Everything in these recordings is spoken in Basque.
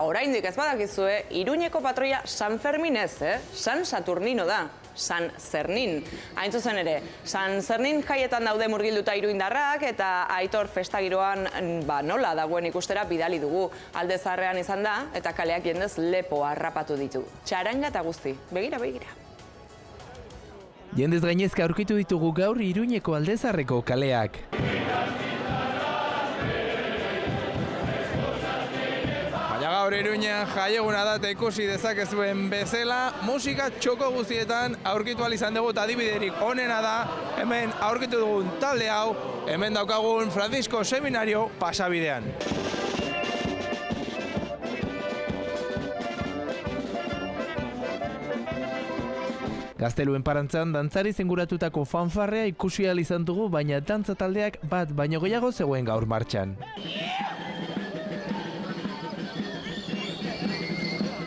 Oraindik ez badakizue, Iruñeko patroia San Fermin ez, San Saturnino da, San Zernin. Hain zuzen ere, San Zernin jaietan daude murgilduta iruindarrak eta Aitor festagiroan nola dagoen ikustera bidali dugu. Alde zaharrean izan da eta kaleak jendez lepo harrapatu ditu. Txaranga eta guzti, begira. Jendez gainezka aurkitu ditugu gaur Iruñeko Alde Zaharreko kaleak. Gaur Iruñean jaieguna da eta ikusi dezakezuen bezala, musika txoko guztietan aurkitu ahal izan dugu eta adibiderik onena da, hemen aurkitu dugun talde hau, hemen daukagun Francisco Seminario pasabidean. Gazteluen parantzan dantzari zenguratutako fanfarrea ikusi ahal izan dugu, baina dantza taldeak bat baino gehiago zegoen gaur martxan.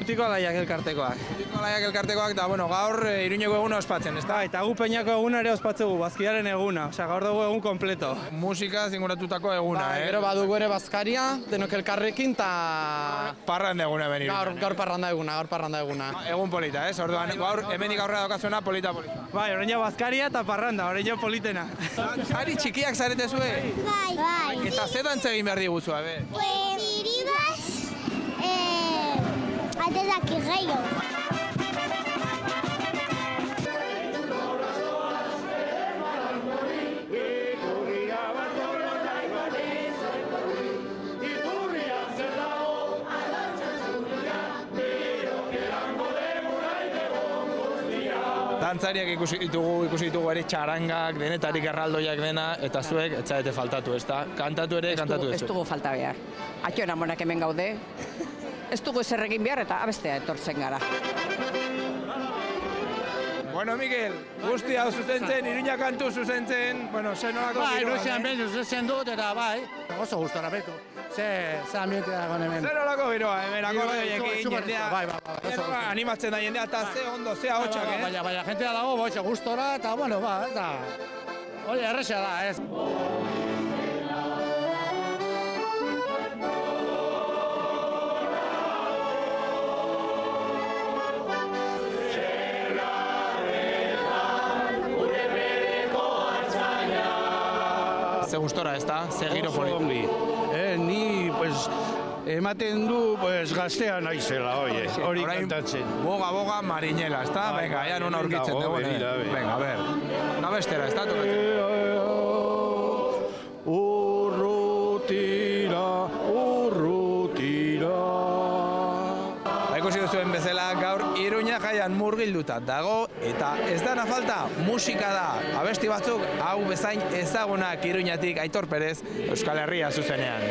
Tiko alaiak elkartekoak. Eta gaur Iruñeko eguna ospatzen, ez da? Eta gu Peñako eguna ere ospatzegu, bazkiaren eguna, gaur dugu egun kompleto. Musika zinguratutako eguna, Gero badugu ere bazkaria, denok elkarrekin, eta... Parranda eguna ben Iruñean. Gaur parranda eguna. Egun polita, ez? Orduan, gaur hemenik aurrera daukazuena polita. Bai, oraino bazkaria eta parranda, oraino politena. Dantzari txikiak zarete zue? Bai. Eta ze dantza egin behar diguzu, abe? Ziribaz, atezak irreio. Dantzariak ikusi ditugu ere txarangak, denetarik erraldoiak dena, eta zuek ez zaete faltatu, ez da? Kantatu ere, kantatu ez. Ez dugu falta behar. Atxon amonak hemen gaude. Ez dugu ezer egin behar eta abestea etortzen gara. Bueno, Mikel, guzti hau zuzentzen, Iruña kantu zuzentzen, ze nolako giroan, Iruñean behin zuzentzen dut eta bai, oso gustora betu. Ze ambiente dagoen hemen. Zer nolako giroa, hemen akordioekin jendea. Bai. Animatzen da jendea, eta ze ondo, ze ahotsak, Baina jentea dago, oso gustora eta, ez da. Hori, erresa da, ez. Ze gustora, ez da? Ze giro polita. Ni, ematen du, gaztea naizela, hori kantatzen. Boga, marinela, ez da? Venga, ya non aurkitzen dugu. Venga, a ver. Una bestera, ez da? Urrutira. Ikusi duzuen bezala, gaur Iruña jaian murgilduta dago, eta ez dana falta, musika da. Abesti batzuk, hau bezain ezagunak Iruñatik, Aitor Perez, Euskal Herria zuzenean.